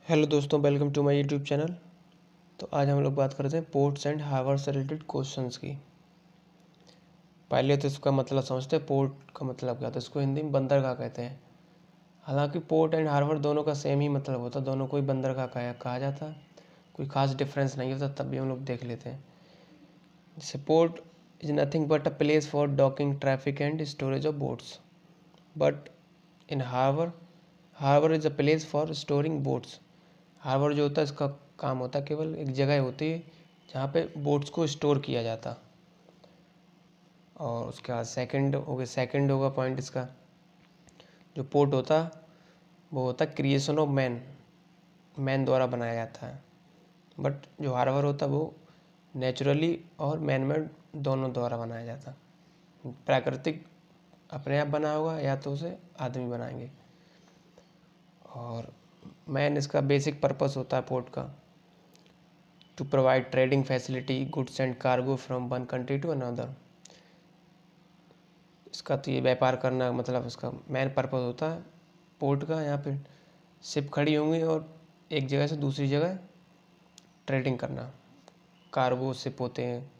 Hello दोस्तों, welcome to my YouTube channel. तो आज हम लोग बात करते हैं पोर्ट्स एंड हार्बर से रिलेटेड क्वेश्चंस की। पहले तो इसका मतलब समझते हैं, पोर्ट का मतलब क्या होता है। इसको हिंदी में बंदरगाह कहते हैं। हालांकि पोर्ट एंड हार्बर दोनों का सेम ही मतलब होता है, दोनों को ही बंदरगाह कहा जाता है, कोई खास डिफरेंस नहीं होता। तब भी हम लोग देख लेते हैं। जैसे port is nothing but a place for docking, traffic and storage of boats. But in harbour, harbour is a place for storing boats. Harbour जो होता है, इसका काम होता है, केवल एक जगह होती है जहाँ पे बोट्स को स्टोर किया जाता। और उसके बाद सेकंड होगा पॉइंट इसका, जो पोर्ट होता वो होता क्रिएशन ऑफ मैन, मैन द्वारा बनाया जाता है। बट जो हार्बर होता वो नेचुरली और मैन मेड दोनों द्वारा बनाया जाता। प्राकृतिक अपने आप बना होगा या तो उसे आदमी बनाएंगे। और मैन इसका बेसिक पर्पस होता है पोर्ट का, to provide trading facility, goods and cargo from one country to another. इसका तो ये व्यापार करना, मतलब इसका मेन पर्पस होता है पोर्ट का। यहाँ पे शिप खड़ी होंगी और एक जगह से दूसरी जगह ट्रेडिंग करना। कार्गो शिप होते हैं,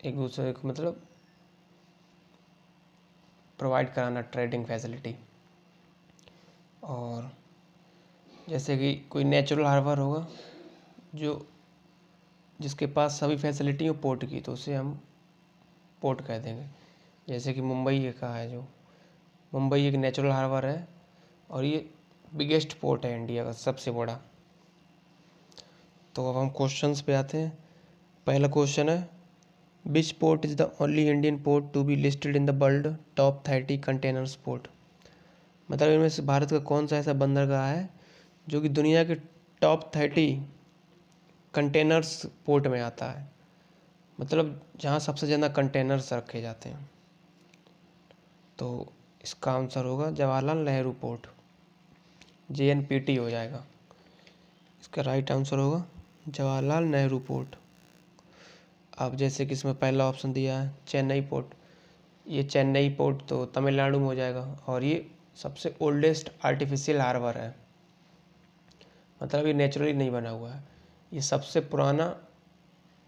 एक दूसरे को मतलब प्रोवाइड कराना ट्रेडिंग फैसिलिटी। और जैसे कि कोई नेचुरल हार्बर होगा जो जिसके पास सभी फैसिलिटी हो पोर्ट की, तो उसे हम पोर्ट कह देंगे। जैसे कि मुंबई का है, जो मुंबई एक नेचुरल हार्बर है और ये बिगेस्ट पोर्ट है इंडिया का, सबसे बड़ा। तो अब हम क्वेश्चंस पे आते हैं। पहला क्वेश्चन है, which port is the only Indian port to be listed in the world top 30 containers port. मतलब इनमें से भारत का कौन सा ऐसा बंदरगाह है जो कि दुनिया के टॉप 30 कंटेनर्स पोर्ट में आता है, मतलब जहाँ सबसे ज़्यादा कंटेनर्स रखे जाते हैं। तो इसका आंसर होगा जवाहरलाल नेहरू पोर्ट, JNPT हो जाएगा। इसका राइट आंसर होगा जवाहरलाल नेहरू पोर्ट। अब जैसे कि इसमें पहला ऑप्शन दिया है चेन्नई पोर्ट, ये चेन्नई पोर्ट तो तमिलनाडु में हो जाएगा। और ये सबसे ओल्डेस्ट आर्टिफिशियल हार्बर है, मतलब ये नेचुरली नहीं बना हुआ है, ये सबसे पुराना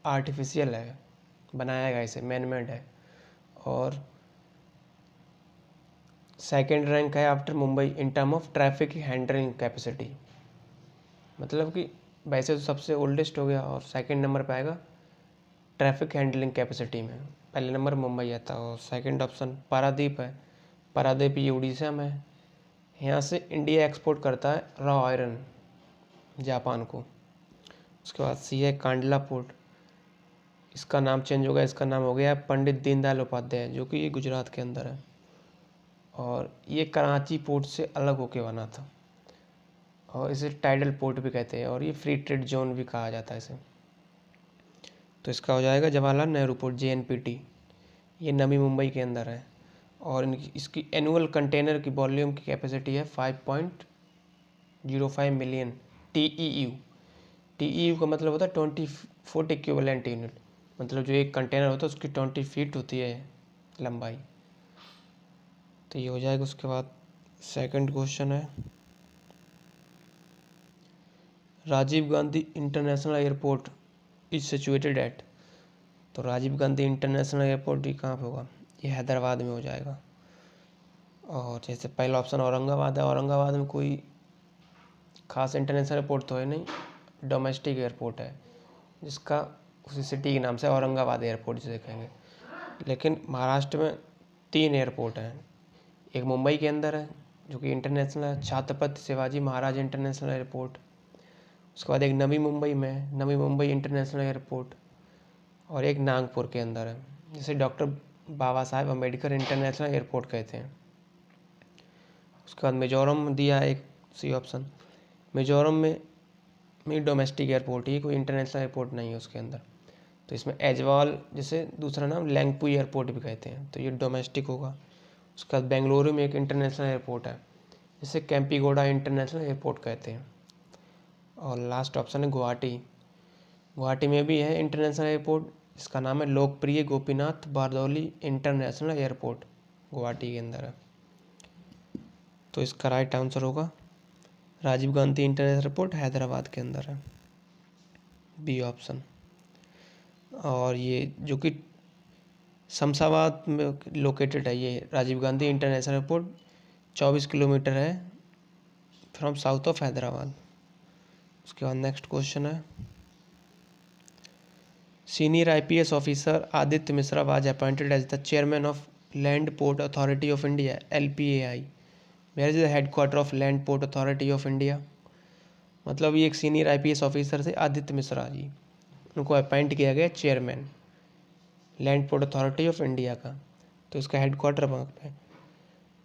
आर्टिफिशियल है, बनाया गया इसे, मैन मेड है। और सेकंड रैंक है after Mumbai in term of traffic handling capacity. मतलब कि वैसे तो सबसे ओल्डेस्ट हो गया और सेकंड नंबर पे आएगा ट्रैफिक हैंडलिंग कैपेसिटी में। पहले नंबर मुंबई आता है और सेकंड ऑप्शन पारादीप है। पारादीप ये उड़ीसा में है। यहाँ से इंडिया एक्सपोर्ट करता है रॉ आयरन जापान को। उसके बाद सी है कांडला पोर्ट, इसका नाम चेंज हो गया, इसका नाम हो गया पंडित दीनदयाल उपाध्याय, जो कि ये गुजरात के अंदर है। और ये कराची पोर्ट से अलग होके बना था और इसे टाइडल पोर्ट भी कहते हैं और ये फ्री ट्रेड जोन भी कहा जाता है इसे। तो इसका हो जाएगा जवाहरलाल नेहरू पोर्ट, JNPT। ये नवी मुंबई के अंदर है और इसकी एनुअल कंटेनर की वॉल्यूम की कैपेसिटी है 5.05 मिलियन TEU। TEU का मतलब होता है 20 फुट इक्विवेलेंट यूनिट, मतलब जो एक कंटेनर होता है उसकी 20 फीट होती है लंबाई। तो ये हो जाएगा। उसके बाद सेकंड क्वेश्चन है, Rajiv Gandhi international airport is situated at. तो राजीव गांधी इंटरनेशनल एयरपोर्ट ये कहाँ पे होगा, ये हैदराबाद में हो जाएगा। और जैसे पहला ऑप्शन औरंगाबाद है, औरंगाबाद में कोई खास इंटरनेशनल एयरपोर्ट तो है नहीं, डोमेस्टिक एयरपोर्ट है जिसका उसी सिटी के नाम से औरंगाबाद एयरपोर्ट जिसे कहेंगे। लेकिन महाराष्ट्र में 3 एयरपोर्ट हैं। एक मुंबई के अंदर है जो कि इंटरनेशनल है, छत्रपति शिवाजी महाराज इंटरनेशनल एयरपोर्ट। उसके बाद एक नवी मुंबई में है, नवी मुंबई इंटरनेशनल एयरपोर्ट। और एक नागपुर के अंदर है, जिसे doctor Baba Saheb Ambedkar international airport कहते हैं। उसके बाद मिजोरम दिया है एक सी ऑप्शन। मिजोरम में डोमेस्टिक एयरपोर्ट ही, कोई इंटरनेशनल एयरपोर्ट नहीं है उसके अंदर। तो इसमें एजवाल, जिसे दूसरा नाम लैंगपुई एयरपोर्ट भी कहते हैं, तो ये डोमेस्टिक होगा। उसके बाद बेंगलुरु में एक इंटरनेशनल एयरपोर्ट है जिसे कैंपीगोडा इंटरनेशनल एयरपोर्ट कहते हैं। और लास्ट ऑप्शन है गुवाहाटी। गुवाहाटी में भी है इंटरनेशनल एयरपोर्ट, इसका नाम है लोकप्रिय गोपीनाथ बारदौली इंटरनेशनल एयरपोर्ट, गुवाहाटी के अंदर है। तो इसका राइट आंसर होगा राजीव गांधी इंटरनेशनल एयरपोर्ट हैदराबाद के अंदर है, बी ऑप्शन। और ये जो कि शमशाबाद में लोकेटेड है, ये Rajiv Gandhi international airport 24 kilometre है फ्रॉम साउथ ऑफ हैदराबाद। उसके बाद नेक्स्ट क्वेश्चन है, senior IPS officer Aditya Mishra was appointed as the chairman of land port authority of India LPAI, where is the headquarter of land port authority of India. मतलब ये एक senior IPS officer थे आदित्य मिश्रा जी, उनको appoint किया गया chairman land port authority of India का, तो इसका हेडक्वार्टर वहाँ पे है।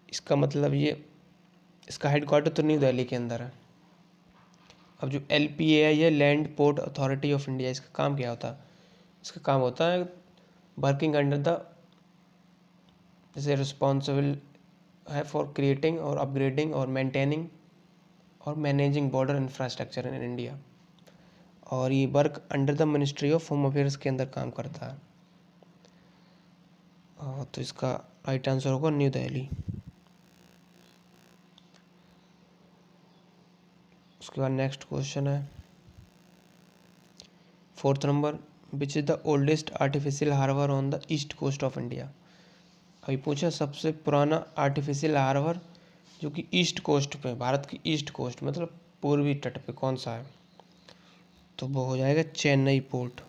इसका मतलब ये, इसका हेडक्वार्टर तो न्यू दिल्ली के अंदर है। अब जो LPAI है, land port authority of India, इसका काम क्या होता है? इसका काम होता है वर्किंग अंडर द, जैसे रिस्पॉन्सिबल है फॉर क्रिएटिंग और अपग्रेडिंग और मेंटेनिंग और managing border infrastructure in India, और ये work under the ministry of home affairs के अंदर काम करता है। तो इसका राइट आंसर होगा न्यू दिल्ली। उसके बाद नेक्स्ट क्वेश्चन है 4th number, which is the oldest artificial harbour on the east coast of India. अभी पूछा सबसे पुराना आर्टिफिशियल हार्बर जो कि ईस्ट कोस्ट पे, भारत की ईस्ट कोस्ट मतलब पूर्वी तट पे कौन सा है, तो वो हो जाएगा चेन्नई पोर्ट।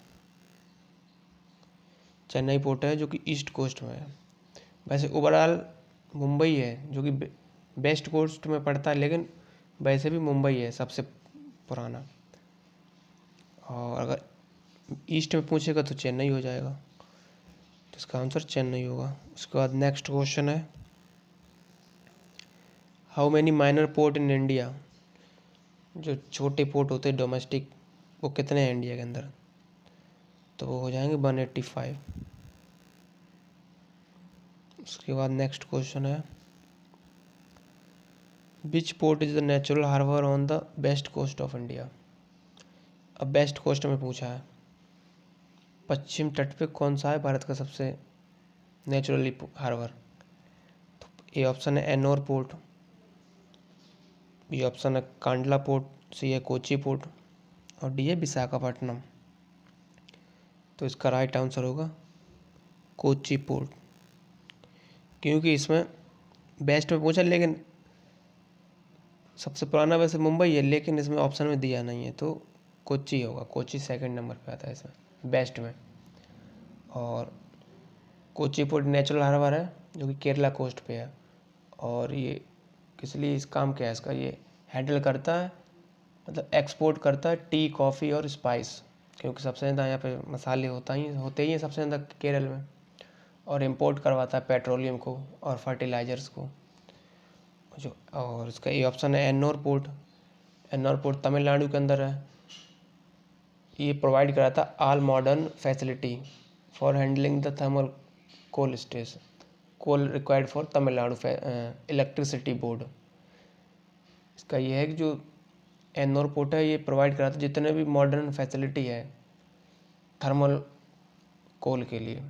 चेन्नई पोर्ट है जो कि ईस्ट कोस्ट में है। वैसे ओवरऑल मुंबई है जो कि वेस्ट कोस्ट में पड़ता है, लेकिन वैसे भी मुंबई है सबसे पुराना। और अगर ईस्ट में पूछेगा तो चेन्नई हो जाएगा, तो इसका आंसर चेन्नई होगा। उसके बाद नेक्स्ट क्वेश्चन है, how many minor port in India. जो छोटे पोर्ट होते हैं डोमेस्टिक, वो कितने हैं इंडिया के अंदर, तो वो हो जाएंगे 185। उसके बाद नेक्स्ट क्वेश्चन है, which port is the natural harbour on the west coast of India. अब वेस्ट कोस्ट में पूछा है, पश्चिम तट पे कौन सा है भारत का सबसे नेचुरली हार्बर। तो ए ऑप्शन है एनोर पोर्ट, बी ऑप्शन है कांडला पोर्ट, सी है कोची पोर्ट, और डी है विशाखापट्टनम। तो इसका राइट आंसर होगा कोची पोर्ट, क्योंकि इसमें बेस्ट में पूछा, लेकिन सबसे पुराना वैसे मुंबई है, लेकिन इसमें ऑप्शन में दिया नहीं है, तो कोची होगा। कोची सेकंड नंबर पे आता है इसमें बेस्ट में। और कोची पोर्ट नेचुरल हार्बर है जो कि केरला कोस्ट पे है, और ये किस लिए इस काम क्या है इसका, ये हैंडल करता है, मतलब एक्सपोर्ट करता है टी, कॉफ़ी और स्पाइस, क्योंकि सबसे ज़्यादा यहाँ पे मसाले होते ही हैं सबसे ज़्यादा केरल में। और इंपोर्ट करवाता है पेट्रोलियम को और फर्टिलाइजर्स को जो। और इसका ये ऑप्शन है एन्नोर पोर्ट। एन्नोर पोर्ट तमिलनाडु के अंदर है। ये प्रोवाइड कराता all modern facility for handling the thermal coal स्टेस, coal required for Tamil Nadu electricity board. इसका ये है कि जो एन्नोर पोर्ट है, ये प्रोवाइड कराता है जितने भी मॉडर्न फैसिलिटी है थर्मल कोल के लिए,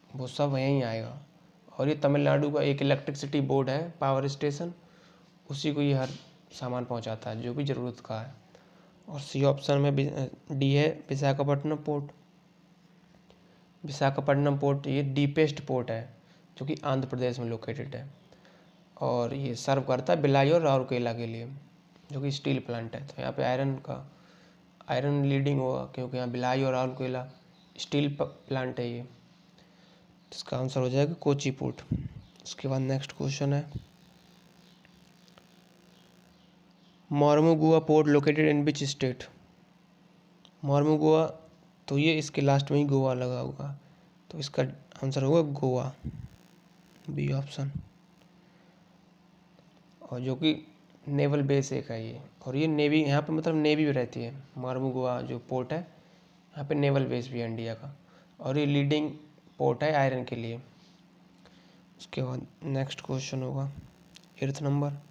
वो सब यहीं आएगा। और ये तमिलनाडु का एक इलेक्ट्रिसिटी बोर्ड है, पावर स्टेशन, उसी को ये हर सामान पहुंचाता है जो भी ज़रूरत का है। और सी ऑप्शन में डी है विशाखापट्टनम पोर्ट। विशाखापट्टनम पोर्ट ये डीपेस्ट पोर्ट है जो कि आंध्र प्रदेश में लोकेटेड है, और ये सर्व करता है भिलाई और राउरकेला के लिए जो कि स्टील प्लांट है। तो यहाँ पे आयरन लीडिंग होगा, क्योंकि यहाँ भिलाई और राउरकेला स्टील प्लांट है ये। इसका आंसर हो जाएगा कोची पोर्ट। उसके बाद नेक्स्ट क्वेश्चन है, Mormugao port located in which state. Mormugao, तो ये इसके लास्ट में ही गोवा लगा होगा, तो इसका आंसर होगा गोवा, बी ऑप्शन। और जो कि नेवल बेस एक है ये, और ये नेवी, यहाँ पे मतलब नेवी भी रहती है। मोर्मुगुआ जो पोर्ट है, यहाँ पे नेवल बेस भी है इंडिया का, और ये लीडिंग पोर्ट है आयरन के लिए। उसके बाद नेक्स्ट क्वेश्चन होगा 8th number,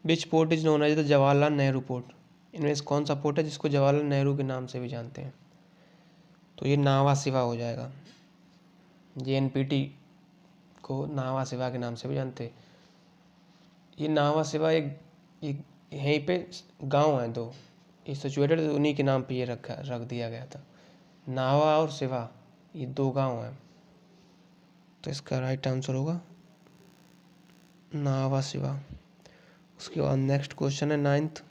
which port is known as the Jawaharlal Nehru port. इनमें से कौन सा पोर्ट है जिसको जवाहरलाल नेहरू के नाम से भी जानते हैं, तो ये नावा शिवा हो जाएगा। JNPT को नावा शिवा के नाम से भी जानते हैं। ये नावा शिवा एक ये यहीं पे गांव हैं दो, ये सिचुएटेड, उन्हीं के नाम पे ये रख दिया गया था। नाहवा और सिवा, ये दो गांव हैं। तो इसका राइट आंसर होगा नाहवा सिवा। उसके बाद नेक्स्ट क्वेश्चन है 9th।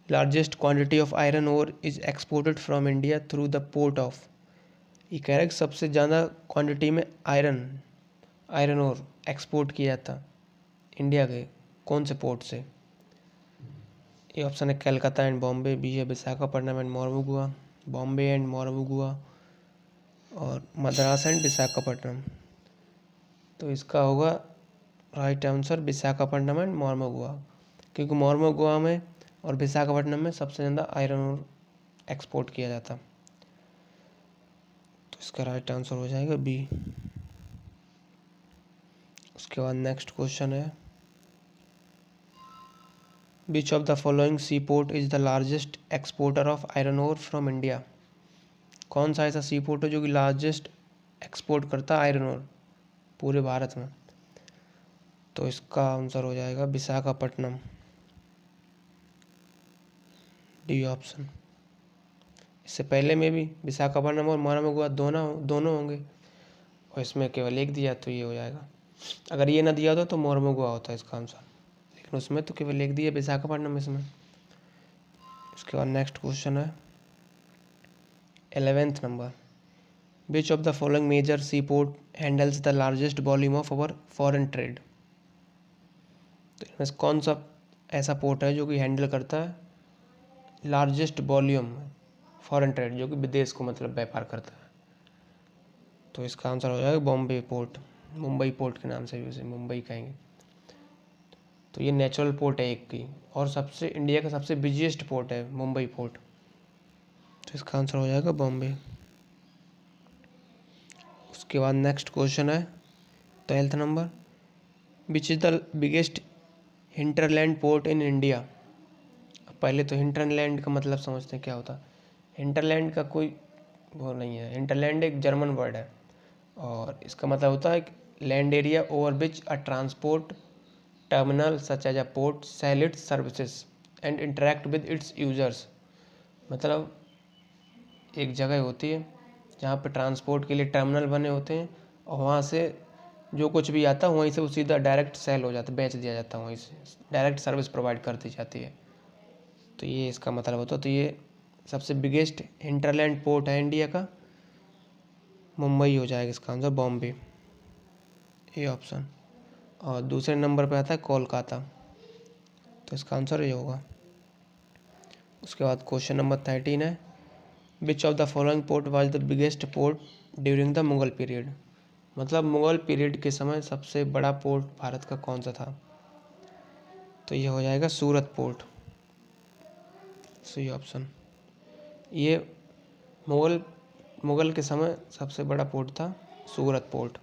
Largest quantity of iron ore is exported from India through the port of. ये कह रहा है कि सबसे ज़्यादा क्वांटिटी में आयरन ओर एक्सपोर्ट किया था इंडिया के कौन से पोर्ट से। ए ऑप्शन है कलकत्ता एंड बॉम्बे, बी है विशाखापट्टनम एंड मोरमुगुआ, बॉम्बे एंड मोरमुगुआ, और मद्रास एंड विशाखापट्टनम। तो इसका होगा राइट आंसर विशाखापट्टनम एंड मोरमुगुआ, क्योंकि मोरमुगुआ में और विशाखापट्टनम में सबसे ज़्यादा आयरन ओर एक्सपोर्ट किया जाता। तो इसका राइट आंसर हो जाएगा बी। उसके बाद नेक्स्ट क्वेश्चन है which of the following sea port is the largest exporter of iron ore from India. कौन सा ऐसा सी पोर्ट है जो कि लार्जेस्ट एक्सपोर्ट करता है आयरन ओर पूरे भारत में। तो इसका आंसर हो जाएगा विशाखापट्टनम, डी ऑप्शन। इससे पहले में भी विशाखापट्टनम और मोरमुगुआ दोनों होंगे, और इसमें केवल एक दिया तो ये हो जाएगा। अगर ये ना दिया होता तो मोरमुगुआ होता इसका आंसर, लेकिन उसमें तो केवल एक दिया विशाखापट्टनम इसमें। उसके बाद नेक्स्ट क्वेश्चन है 11th number. Which of the following major sea port handles the largest volume of our foreign trade. तो इनमें कौन सा ऐसा पोर्ट है जो कि हैंडल करता है लार्जेस्ट वॉल्यूम फॉरेन ट्रेड, जो कि विदेश को मतलब व्यापार करता है। तो इसका आंसर हो जाएगा बॉम्बे पोर्ट, मुंबई पोर्ट के नाम से भी उसे मुंबई कहेंगे। तो ये नेचुरल पोर्ट है एक की, और सबसे इंडिया का सबसे बिजिएस्ट पोर्ट है मुंबई पोर्ट। तो इसका आंसर हो जाएगा बॉम्बे। उसके बाद नेक्स्ट क्वेश्चन है 12th number. Which is the biggest hinterland port in India. पहले तो हिंटरलैंड का मतलब समझते हैं क्या होता है। हिंटरलैंड का कोई वो नहीं है, हिंटरलैंड एक जर्मन वर्ड है, और इसका मतलब होता है land area over which a transport terminal such as a port sell its services and interact with its users. मतलब एक जगह होती है जहाँ पे ट्रांसपोर्ट के लिए टर्मिनल बने होते हैं, और वहाँ से जो कुछ भी आता है वहीं से वो सीधा डायरेक्ट सेल हो जाता है, बेच दिया जाता है, वहीं से डायरेक्ट सर्विस प्रोवाइड कर दी जाती है। तो ये इसका मतलब होता है। तो ये सबसे बिगेस्ट हिंटरलैंड पोर्ट है इंडिया का, मुंबई हो जाएगा इसका आंसर, बॉम्बे, ये ऑप्शन। और दूसरे नंबर पे आता है कोलकाता, तो इसका आंसर ये होगा। उसके बाद क्वेश्चन नंबर 13 है which of the following port was the biggest port during the Mughal period. मतलब मुगल पीरियड के समय सबसे बड़ा पोर्ट भारत का कौन सा था। तो ये हो जाएगा सूरत पोर्ट, सही ऑप्शन। ये मुगल के समय सबसे बड़ा पोर्ट था सूरत पोर्ट।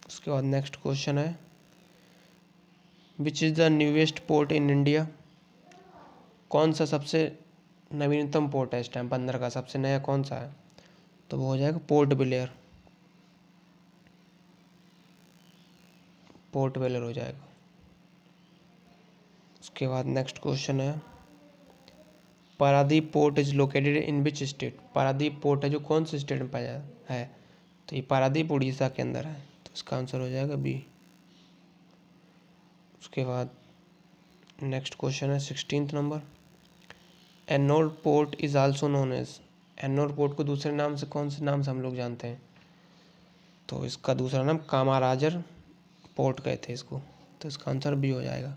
उसके बाद नेक्स्ट क्वेश्चन है विच is the newest port in India. कौन सा सबसे नवीनतम पोर्ट है इस टाइम 15 का, सबसे नया कौन सा है। तो वो हो जाएगा पोर्ट ब्लेयर, पोर्ट ब्लेयर हो जाएगा। उसके बाद नेक्स्ट क्वेश्चन है Paradip port is located in which state. Paradip port है जो कौन से स्टेट में पाया है। तो ये पारादीप उड़ीसा के अंदर है, तो इसका आंसर हो जाएगा बी। उसके बाद नेक्स्ट क्वेश्चन है 16th number. Ennore port is also known as. Ennore port को दूसरे नाम से कौन से नाम से हम लोग जानते हैं। तो इसका दूसरा नाम कामाराजर पोर्ट कहते हैं इसको, तो इसका आंसर बी हो जाएगा,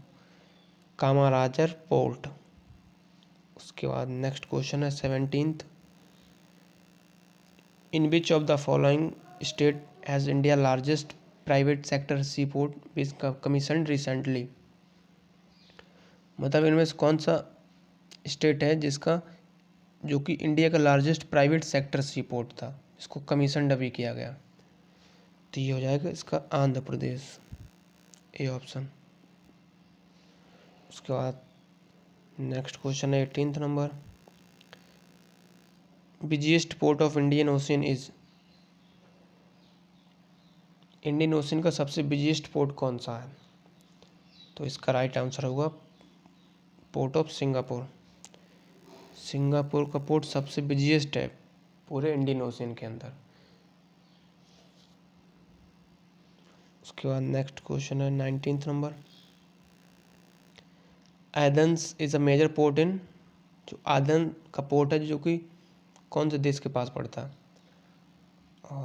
कामाराजर पोर्ट। उसके बाद नेक्स्ट क्वेश्चन है 17th। In which of the following state has India largest private sector sea port which commission recently. मतलब इनमें से कौन सा स्टेट है जिसका जो कि इंडिया का largest private sector sea port था, इसको कमीशन अभी किया गया। तो ये हो जाएगा इसका आंध्र प्रदेश, ए ऑप्शन। उसके बाद नेक्स्ट क्वेश्चन है 18th number. Busiest port of Indian ocean is. Indian ocean का सबसे बिजिएस्ट पोर्ट कौन सा है। तो इसका राइट आंसर होगा पोर्ट ऑफ सिंगापुर। सिंगापुर का पोर्ट सबसे बिजिएस्ट है पूरे इंडियन ओशियन के अंदर। उसके बाद नेक्स्ट क्वेश्चन है 19th number. Athens is a major port in, जो आदन का पोर्ट है जो कि कौन से देश के पास पड़ता है?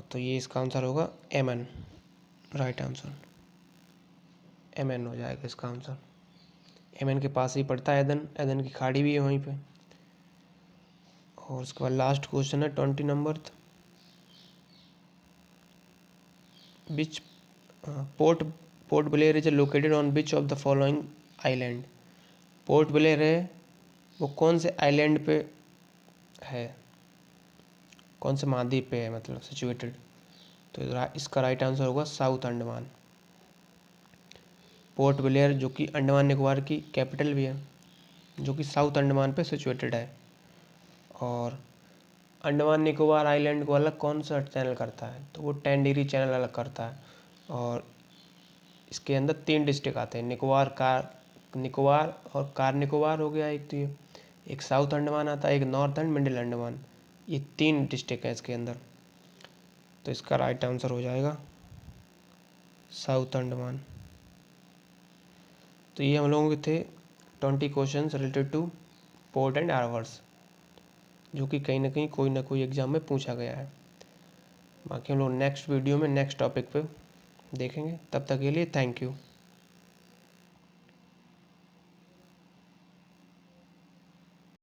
तो ये इसका आंसर होगा यमन। राइट आंसर यमन हो जाएगा इसका आंसर। यमन के पास ही पड़ता है एदन, एदन की खाड़ी भी है वहीं पे। और उसके बाद लास्ट क्वेश्चन है 20 number. Which port Port Blair is located on which of the following island. Port Blair है वो कौन से आइलैंड पे है, कौन से महाद्वीप पे है मतलब सिचुएटेड? तो इसका राइट आंसर होगा साउथ अंडमान। पोर्ट ब्लेयर जो कि अंडमान निकोबार की कैपिटल भी है, जो कि साउथ अंडमान पे सिचुएटेड है। और अंडमान निकोबार आइलैंड को अलग कौन सा चैनल करता है? तो वो 10 डिग्री चैनल अलग करता है। और इसके अंदर 3 डिस्ट्रिक्ट आते हैं, निकोबार और कार निकोबार हो गया एक, तो ये एक साउथ अंडमान आता है, एक नॉर्थ एंड मिडिल अंडमान, ये 3 डिस्ट्रिक्ट है इसके अंदर। तो इसका राइट आंसर हो जाएगा साउथ अंडमान। तो ये हम लोगों के थे 20 questions related two port and harbours, जो कि कहीं ना कोई एग्जाम में पूछा गया है। बाकी हम लोग नेक्स्ट वीडियो में नेक्स्ट टॉपिक पे देखेंगे। तब तक के लिए थैंक यू।